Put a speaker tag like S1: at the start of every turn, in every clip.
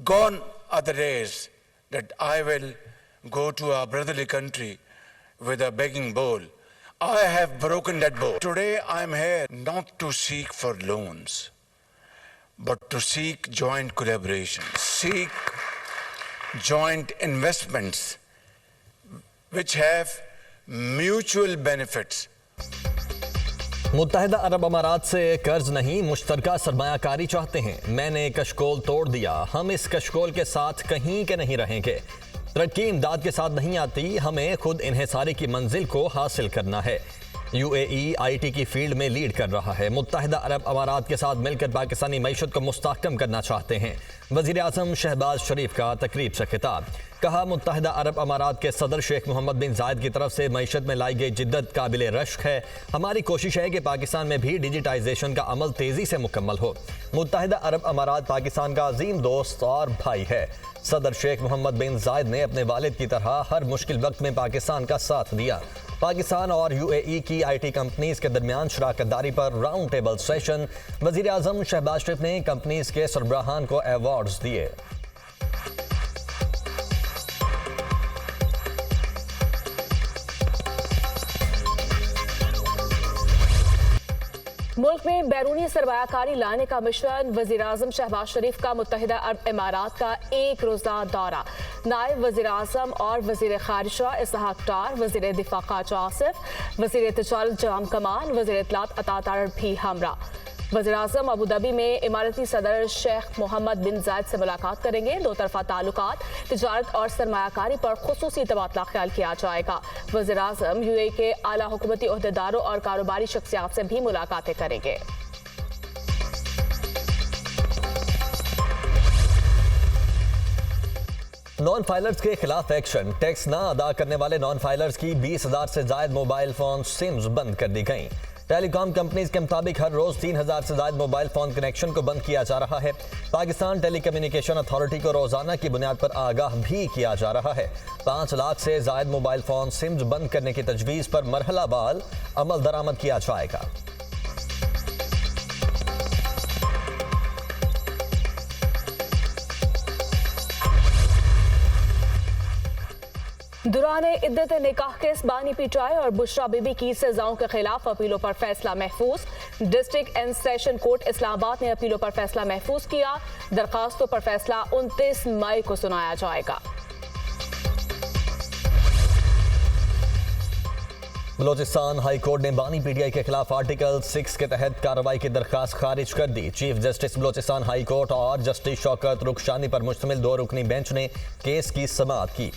S1: Gone are the days that I will go to our brotherly country with a begging bowl. I have broken that bowl. Today I am here not to seek for loans, but to seek joint collaboration, seek joint investments which have mutual benefits.
S2: मुत्तहिदा अरब अमारात से कर्ज नहीं, मुश्तरका सरमायाकारी चाहते हैं। मैंने कशकोल तोड़ दिया, हम इस कशकोल के साथ कहीं के नहीं रहेंगे। तरक्की इमदाद के साथ नहीं आती, हमें खुद इन्हिसारी की मंजिल को हासिल करना है। यूएई आईटी की फील्ड में लीड कर रहा है। मुत्तहिदा अरब अमारात के साथ मिलकर पाकिस्तानी मईशत को मुस्तहकम करना चाहते हैं। वज़ीर आज़म शहबाज शरीफ का तकरीब से खिताब। कहा, मुत्तहिदा अरब अमारात के सदर शेख मोहम्मद बिन जायद की तरफ से मईशत में लाई गई जिद्दत काबिल रश्क है। हमारी कोशिश है कि पाकिस्तान में भी डिजिटाइजेशन का अमल तेज़ी से मुकम्मल हो। मुत्तहिदा अरब अमारात पाकिस्तान का अजीम दोस्त और भाई है। सदर शेख मोहम्मद बिन जायद ने अपने वालिद की तरह हर मुश्किल वक्त में पाकिस्तान का साथ दिया। पाकिस्तान और यूएई की आईटी कंपनीज के दरमियान शराकतदारी पर राउंड टेबल सेशन। वज़ीर आज़म शहबाज शरीफ ने कंपनीज के सरबराहान को अवार्ड्स दिए।
S3: मुल्क में बैरूनी सरमायाकारी लाने का मिशन। वज़ीर आज़म शहबाज शरीफ का मुत्तहिदा अरब इमारात का एक रोज़ा दौरा। नायब वज़ीर आज़म और वज़ीर ख़ारिजा इसहाक डार, वज़ीर दिफा ख़ाजा आसिफ, वज़ीर तिजारत जाम कमाल, वज़ीर इत्तलात अता तारड़ भी हमरा। वज़ीर आज़म अबू धाबी में इमारती सदर शेख मोहम्मद बिन जायद से मुलाकात करेंगे। दो तरफा ताल्लुकात, तिजारत और सरमायाकारी पर खुसूसी तबादला ख्याल किया जाएगा। वज़ीर आज़म यूएई के आला हुकूमती ओहदेदारों और कारोबारी शख्सियात से भी मुलाकातें करेंगे।
S2: नॉन फाइलर्स के खिलाफ एक्शन। टैक्स ना अदा करने वाले नॉन फाइलर्स की 20,000 से जायद मोबाइल फोन सिम्स बंद कर दी गई। टेलीकॉम कंपनीज के मुताबिक हर रोज 3,000 से ज्यादा मोबाइल फोन कनेक्शन को बंद किया जा रहा है। पाकिस्तान टेलीकम्युनिकेशन अथॉरिटी को रोजाना की बुनियाद पर आगाह भी किया जा रहा है। 5 लाख से ज्यादा मोबाइल फोन सिम्स बंद करने की तजवीज पर मरहलावार अमल दरामद किया जाएगा।
S3: दुराने इद्दत निकाह केस बानी पीटाई और बुशरा बीबी की सजाओं के खिलाफ अपीलों पर फैसला महफूज। District and session court Islamabad ने अपीलों पर फैसला महफूज किया। दरखास्तों पर फैसला 29 मई को सुनाया जाएगा।
S2: बलोचिस्तान हाई कोर्ट ने बानी पीटीआई के खिलाफ आर्टिकल 6 के तहत कार्रवाई की दरखास्त खारिज कर दी। Chief justice Balochistan high court और जस्टिस शौकत रुखशानी पर मुश्तमिल 2 रुकनी बेंच ने केस की समाअत की।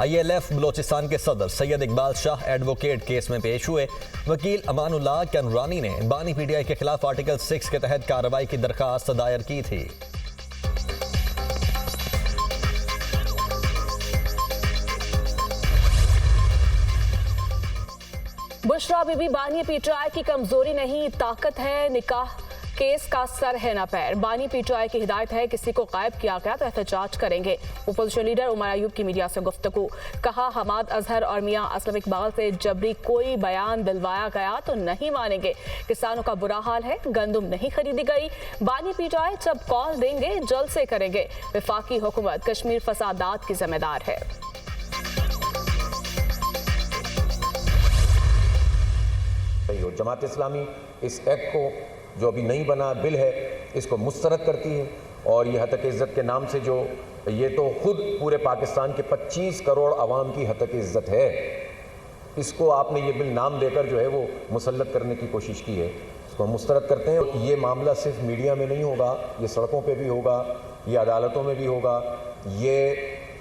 S2: ILF बलोचिस्तान के सदर सैयद इकबाल शाह एडवोकेट केस में पेश हुए। वकील अमानुल्लाह कनरानी ने बानी पीटीआई के खिलाफ आर्टिकल 6 के तहत कार्रवाई की दरखास्त दायर की थी।
S3: बुशरा बीबी बानी पीटीआई की कमजोरी नहीं, ताकत है। निकाह केस का सर है ना पैर। बानी पीटीआई की हिदायत है, किसी को गायब किया गया तो एहतजाज करेंगे। अपोजिशन लीडर उमर अयूब की मीडिया से गुफ्तगू। कहा, हमाद अजहर और मियां असलम इकबाल से जबरी कोई बयान दिलवाया गया तो नहीं मानेंगे। किसानों का बुरा हाल है, गंदुम नहीं खरीदी गई। बानी पीटीआई जब कॉल देंगे जल्द से करेंगे। वफाकी हुकूमत कश्मीर फसादात की जिम्मेदार है।
S4: जमात इस्लामी इस एक्ट को, जो अभी नहीं बना बिल है, इसको मुस्तरद करती है। और ये हतक इज़्ज़त के नाम से जो ये तो खुद पूरे पाकिस्तान के 25 करोड़ आवाम की हतक इज़्ज़त है, इसको आपने ये बिल नाम देकर जो है वो मुसल्लत करने की कोशिश की है। इसको हम मुस्तरद करते हैं। ये मामला सिर्फ मीडिया में नहीं होगा, ये सड़कों पे भी होगा, ये अदालतों में भी होगा, ये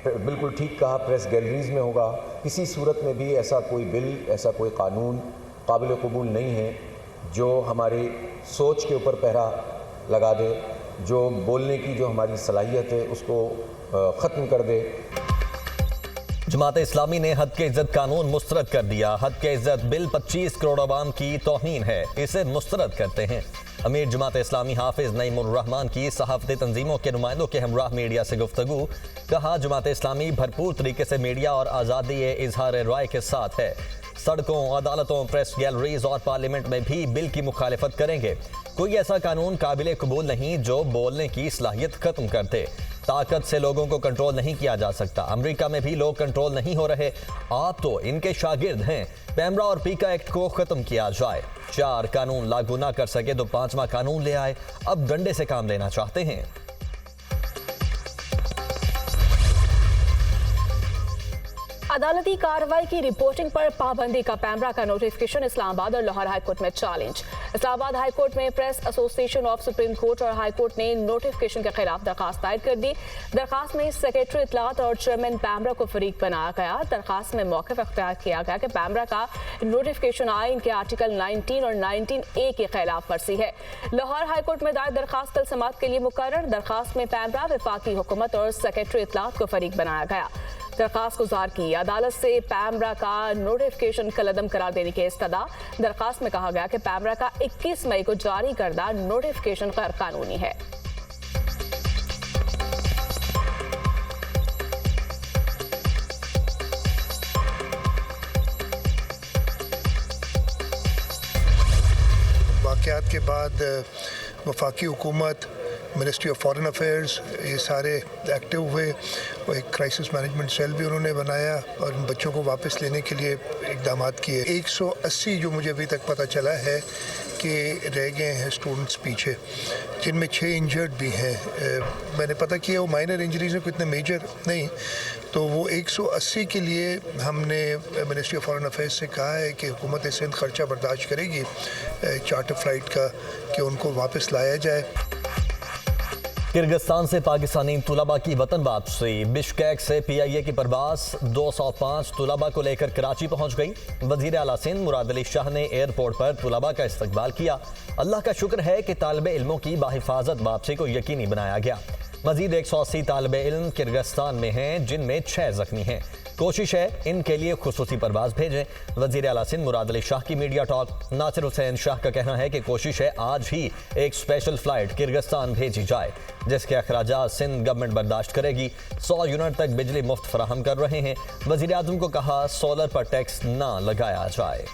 S4: बिल्कुल ठीक कहा प्रेस गैलरीज में होगा। किसी सूरत में भी ऐसा कोई बिल, ऐसा कोई कानून काबिल कबूल नहीं है जो हमारी सोच के ऊपर पहरा लगा दे, जो बोलने की जो हमारी सलाहियत है उसको ख़त्म कर दे।
S2: जमात इस्लामी ने हद के इज्जत कानून मुस्तरद कर दिया। हद के इज्जत बिल 25 करोड़ आवाम की तौहीन है, इसे मुस्तरद करते हैं। अमीर जमात इस्लामी हाफिज नईमुर रहमान की सहाफ़ती तंजीमों के नुमाइंदों के हमराह मीडिया से गुफ्तगू। कहा, जमात इस्लामी भरपूर तरीके से मीडिया और आज़ादी इजहार राय के साथ है। सड़कों, अदालतों, प्रेस गैलरीज और पार्लियामेंट में भी बिल की मुखालिफत करेंगे। कोई ऐसा कानून काबिल कबूल नहीं जो बोलने की सलाहियत खत्म कर दे। ताकत से लोगों को कंट्रोल नहीं किया जा सकता। अमेरिका में भी लोग कंट्रोल नहीं हो रहे। आप तो इनके शागिर्द हैं। पैमरा और पीका एक्ट को खत्म किया जाए। 4 कानून लागू ना कर सके तो 5वां कानून ले आए। अब डंडे से काम लेना चाहते हैं।
S3: अदालती कार्रवाई की रिपोर्टिंग पर पाबंदी का पैमरा का नोटिफिकेशन इस्लामाबाद और लाहौर हाईकोर्ट में चैलेंज। इस्लामाबाद हाईकोर्ट में press association of supreme court और हाईकोर्ट ने नोटिफिकेशन के खिलाफ दरखास्त दायर कर दी। दरखास्त में सेक्रेटरी इत्तलात और चेयरमैन पैमरा को फरीक बनाया गया। दरखास्त में मौक़िफ़ अख्तियार किया गया कि पैमरा का नोटिफिकेशन आइन के आर्टिकल 19 और 19A के खिलाफ वर्जी है। लाहौर हाईकोर्ट में दायर दरखास्त कल समाअत के लिए मुकर्रर। दरखास्त में पैमरा, वफाकी हुकूमत और सेक्रेटरी इत्तलात को फरीक बनाया गया। दरखास्त गुजार की अदालत से पैमरा का नोटिफिकेशन कलअदम करार देने की इस्तदा। दरखास्त में कहा गया कि पैमरा का 21 मई को जारी करदा नोटिफिकेशन गैर कानूनी है।
S5: वाक़यात के बाद वफाकी हुकूमत, मिनिस्ट्री ऑफ फॉरेन अफेयर्स, ये सारे एक्टिव हुए और एक क्राइसिस मैनेजमेंट सेल भी उन्होंने बनाया और इन बच्चों को वापस लेने के लिए इकदाम किए। 180 जो मुझे अभी तक पता चला है कि रह गए हैं स्टूडेंट्स पीछे, जिनमें 6 इंजर्ड भी हैं। मैंने पता किया वो माइनर इंजरीज हैं, कोई इतने मेजर नहीं। तो वो 180 के लिए हमने मिनिस्ट्री ऑफ फॉरेन अफेयर्स से कहा है कि हुकूमत सिंध खर्चा बर्दाश्त करेगी चार्टर फ्लाइट का कि उनको वापस लाया जाए।
S2: किर्गिस्तान से पाकिस्तानी तुलबा की वतन वापसी। बिश्केक से PIA की परवास 205 तुलबा को लेकर कराची पहुंच गई। वजीर आला सिंध मुराद अली शाह ने एयरपोर्ट पर तुलबा का इस्तकबाल किया। अल्लाह का शुक्र है कि तालिबे इल्मों की बाहिफाजत वापसी को यकीनी बनाया गया। मजीद 180 तालिबे इल्म किर्गिस्तान में हैं, जिनमें 6 जख्मी हैं। कोशिश है इनके लिए खुसूसी परवाज भेजें। वजीर आला सिंध मुराद अली शाह की मीडिया टॉक। नासिर हुसैन शाह का कहना है कि कोशिश है आज ही एक स्पेशल फ्लाइट किर्गिस्तान भेजी जाए, जिसके अखराजात सिंध गवर्नमेंट बर्दाश्त करेगी। 100 यूनिट तक बिजली मुफ्त फराहम कर रहे हैं। वजीर आज़म को कहा सोलर पर टैक्स ना लगाया जाए।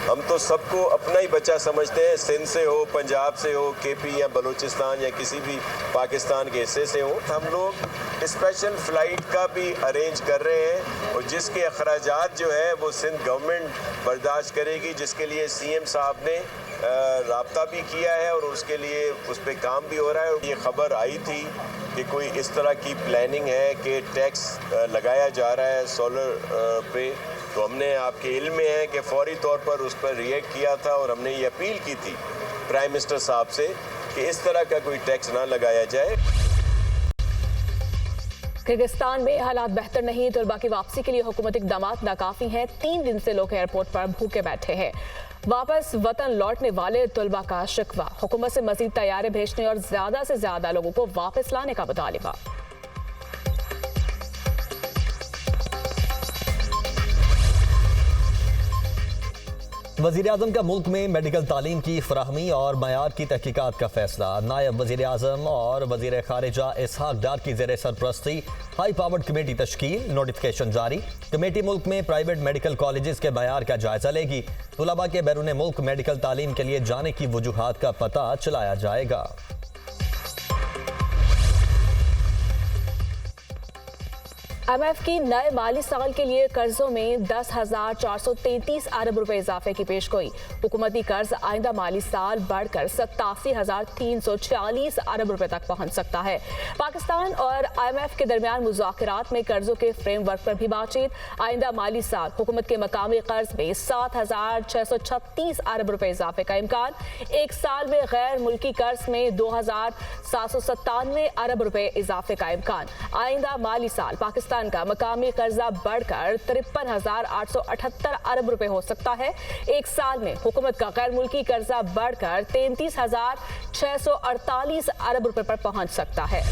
S6: हम तो सबको अपना ही बच्चा समझते हैं, सिंध से हो, पंजाब से हो, KP या बलूचिस्तान या किसी भी पाकिस्तान के हिस्से से हो। हम लोग स्पेशल फ़्लाइट का भी अरेंज कर रहे हैं और जिसके अखराजात जो है वो सिंध गवर्नमेंट बर्दाश्त करेगी, जिसके लिए CM साहब ने राब्ता भी किया है और उसके लिए उस पर काम भी हो रहा है। और ये खबर आई थी कि कोई इस तरह की प्लानिंग है कि टैक्स लगाया जा रहा है सोलर पे, तो हमने आपके इल्म में है कि फौरी तौर पर उस पर रिएक्ट किया था और हमने ये अपील की थी प्राइम मिनिस्टर साहब से कि इस तरह का कोई टैक्स ना लगाया जाए।
S3: किर्गिस्तान में हालात बेहतर नहीं, तुलबा की वापसी के लिए हुकूमती इक़दामात नाकाफी हैं। 3 दिन से लोग एयरपोर्ट पर भूखे बैठे हैं। वापस वतन लौटने वाले तुलबा का शिकवा, हुकूमत से मजीद तैयारे भेजने और ज्यादा से ज्यादा लोगों को वापस लाने का मुतालिबा।
S2: वज़ीर आज़म का मुल्क में मेडिकल तालीम की फराहमी और मयार की तहकीकात का फैसला। नायब वज़ीर आज़म और वज़ीर ख़ारिजा इसहाक डार की ज़ेर सरपरस्ती हाई पावर्ड कमेटी तश्कील। नोटिफिकेशन जारी। कमेटी मुल्क में प्राइवेट मेडिकल कॉलेजेस के मयार का जायजा लेगी। तुलबा के बैरून मुल्क मेडिकल तालीम के लिए जाने की वजूहात का पता चलाया जाएगा।
S3: IMF की नए माली साल के लिए कर्जों में 10,433 अरब रुपए इजाफे की पेशगोई। हुकूमती कर्ज आइंदा माली साल बढ़कर 87,340 अरब रुपए तक पहुंच सकता है। पाकिस्तान और IMF के दरमियान मुज़ाकरात में कर्जों के फ्रेमवर्क पर भी बातचीत। आइंदा माली साल हुकूमत के मकामी कर्ज में 7,636 अरब रुपए इजाफे का इम्कान। एक साल में गैर मुल्की कर्ज में 2,797 अरब रुपए इजाफे का इम्कान। आइंदा माली साल पाकिस्तान का मकामी कर्जा बढ़कर 53,878 अरब रुपए हो सकता है। एक साल में हुकूमत का गैर मुल्की कर्जा बढ़कर 33,648 अरब रुपए पर पहुंच सकता है।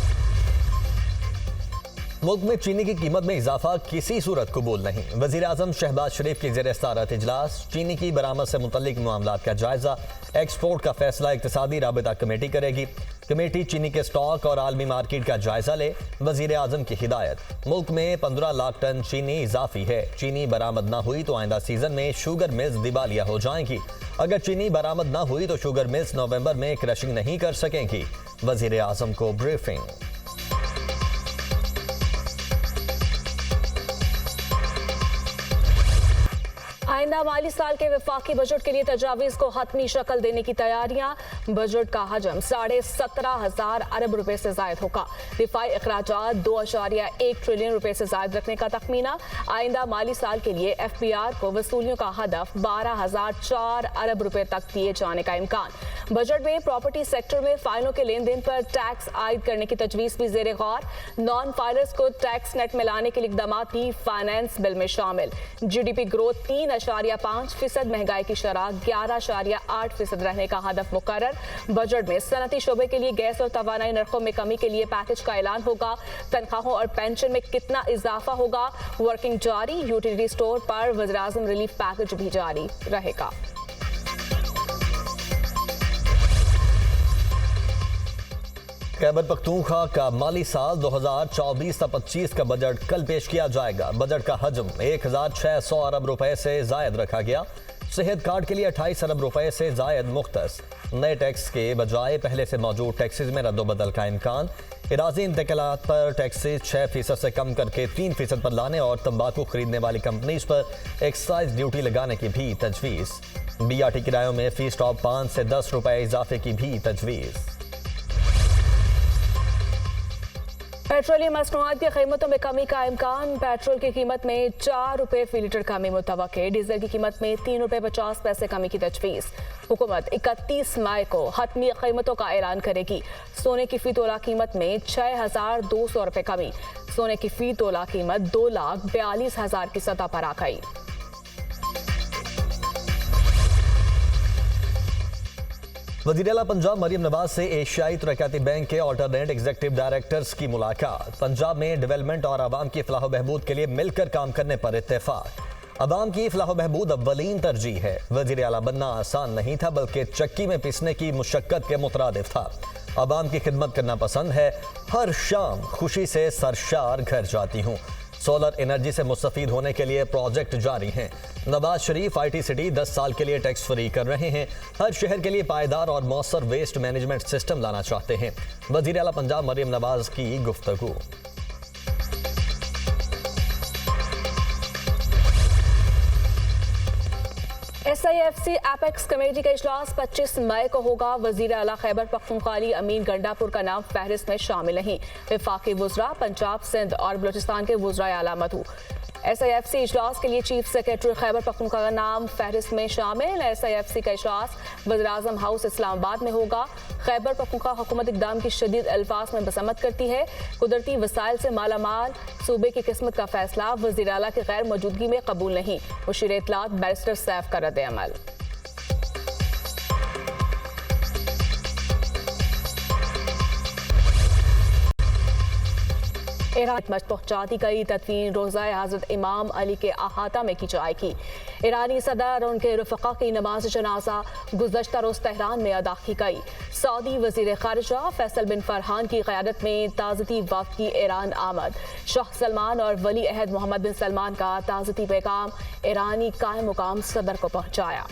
S2: मुल्क में चीनी की कीमत में इजाफा किसी सूरत कबूल नहीं। वज़ीर आज़म शहबाज शरीफ की ज़ेर सदारत इजलास। चीनी की बरामद से मुतल्लिक मामलात का जायजा। एक्सपोर्ट का फैसला इक़्तिसादी राबिता कमेटी करेगी। कमेटी चीनी के स्टॉक और आलमी मार्केट का जायजा ले। वज़ीर आज़म की हिदायत। मुल्क में 15 लाख टन चीनी इजाफी है। चीनी बरामद न हुई तो आइंदा सीजन में शुगर मिल्स दिवालिया हो जाएंगी। अगर चीनी बरामद न हुई तो शुगर मिल्स नवंबर में क्रशिंग नहीं कर सकेंगी। वजीर आजम को ब्रीफिंग।
S3: आइंदा माली साल के वफाकी बजट के लिए तजावीज को हतमी शक्ल देने की तैयारियां। बजट का हजम 17,500 अरब रुपए से जायद होगा। दिफाई अखराजात 2.1 ट्रिलियन रुपए से जायद रखने का तखमीना। आइंदा माली साल के लिए FPR को वसूलियों का हदफ 12,004 अरब रुपए तक दिए जाने का इम्कान। बजट में प्रॉपर्टी सेक्टर में फाइलों के लेन देन पर टैक्स आयद करने की तजवीज भी जेर गौर। नॉन फाइलर्स को टैक्स नेट में लाने के लिए इकदाम भी फाइनेंस बिल में शामिल। GDP ग्रोथ 3.5%, महंगाई की शरह 11.8% रहने का हदफ मुकर्रर। बजट में सनती शोबे के लिए गैस और तवानाई नरखों में कमी के लिए पैकेज का ऐलान होगा। तनख्वाहों और पेंशन में कितना इजाफा होगा, वर्किंग जारी। यूटिलिटी स्टोर पर वज़ीर आज़म रिलीफ पैकेज भी जारी रहेगा।
S2: खैबर पख्तूनख्वा का माली साल 2024-25 का बजट कल पेश किया जाएगा। बजट का हजम 1,600 अरब रुपए से जायद रखा गया। सेहत कार्ड के लिए 28 अरब रुपए से जायद मुख्तस। नए टैक्स के बजाय पहले से मौजूद टैक्सेस में रद्दोबदल का इम्कान। इराजी इंतकालात पर टैक्सेस 6% से कम करके 3% पर लाने और तंबाकू खरीदने वाली कंपनीज पर एक्साइज ड्यूटी लगाने की भी तजवीज़। BRT किरायों में फी स्टॉप 5 से 10 रुपए इजाफे की भी तजवीज़।
S3: पेट्रोलियम मसनूआत की कीमतों में कमी का इम्कान। पेट्रोल की कीमत में 4 रुपए फी लीटर कमी मुतवक्के। डीजल की कीमत में 3 रुपए 50 पैसे कमी की तजवीज़। हुकूमत 31 मई को हतमी कीमतों का ऐलान करेगी। सोने की फी तोला कीमत में 6,200 रुपए कमी। सोने की फी तोला कीमत 2,42,000 की सतह पर आ गई।
S2: वज़ीर आला पंजाब मरियम नवाज से एशियाई तरक्याती बैंक के ऑल्टरनेट एग्जीक्यूटिव डायरेक्टर्स की मुलाकात। पंजाब में डेवलपमेंट और आवाम की फलाह बहबूद के लिए मिलकर काम करने पर इत्तेफाक। आवाम की फलाह बहबूद अव्वलीन तरजीह है। वज़ीर आला बनना आसान नहीं था, बल्कि चक्की में पीसने की मुशक्कत के मुतरादिफ था। आवाम की खिदमत करना पसंद है। हर शाम खुशी से सरशार घर जाती हूँ। सोलर एनर्जी से मुस्तफीद होने के लिए प्रोजेक्ट जारी हैं। नवाज शरीफ IT सिटी 10 साल के लिए टैक्स फ्री कर रहे हैं। हर शहर के लिए पायदार और मौसर वेस्ट मैनेजमेंट सिस्टम लाना चाहते हैं। वज़ीर आला पंजाब मरियम नवाज की गुफ्तगू।
S3: SIFC एपेक्स कमेटी का इजलास 25 मई को होगा। वज़ीर आला खैबर पख्तूनख्वा अमीन गंडापुर का नाम फहरिस्त में शामिल नहीं। वफाकी वज़रा पंजाब, सिंध और बलूचिस्तान के वज़रा आला मधु। SIFC इजलास के लिए चीफ सेक्रेटरी खैबर पख्तूनख्वा का नाम फहरिस्त में शामिल। SIFC का इजलास वज़ीर आज़म हाउस इस्लामाबाद में होगा। खैबर पख्तूनख्वा हुकूमत इक़दाम की शदीद अल्फाज में मज़म्मत करती है। कुदरती वसाइल से मालामाल सूबे की किस्मत का फैसला वज़ीर आला की गैर मौजूदगी में कबूल नहीं। मुशीर इत्तलात बैरिस्टर सैफ का रद्द अमल। ईरान पहुंचा दी गई तदफीन रोज़ा हज़रत इमाम अली के अहाता में की जाएगी। ईरानी सदर और उनके रफ़क़ा की नमाज जनाजा गुज़श्ता रोज़ तेहरान में अदा की गई। सऊदी वज़ीर ख़ारिजा फैसल बिन फरहान की क़यादत में ताज़ती वफ़द की ईरान आमद। शाह सलमान और वली अहद मोहम्मद बिन सलमान का ताज़ती पैगाम ईरानी कायम मुकाम सदर को पहुँचाया।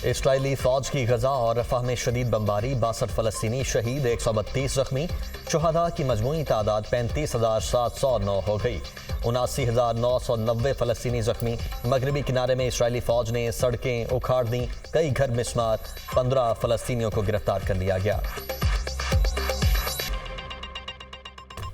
S2: इसराइली फौज की गजा और रफा में शदीद बमबारी, 62 फ़लस्तीनी शहीद, 132 जख्मी। शुहदा की मजमूई तादाद 35,709 हो गई। 79,990 फ़लस्तीनी जख्मी। मगरबी किनारे में इसराइली फौज ने सड़कें उखाड़ दी, कई घर मिसमार, 15 फ़लस्तीनियों को गिरफ्तार कर लिया गया।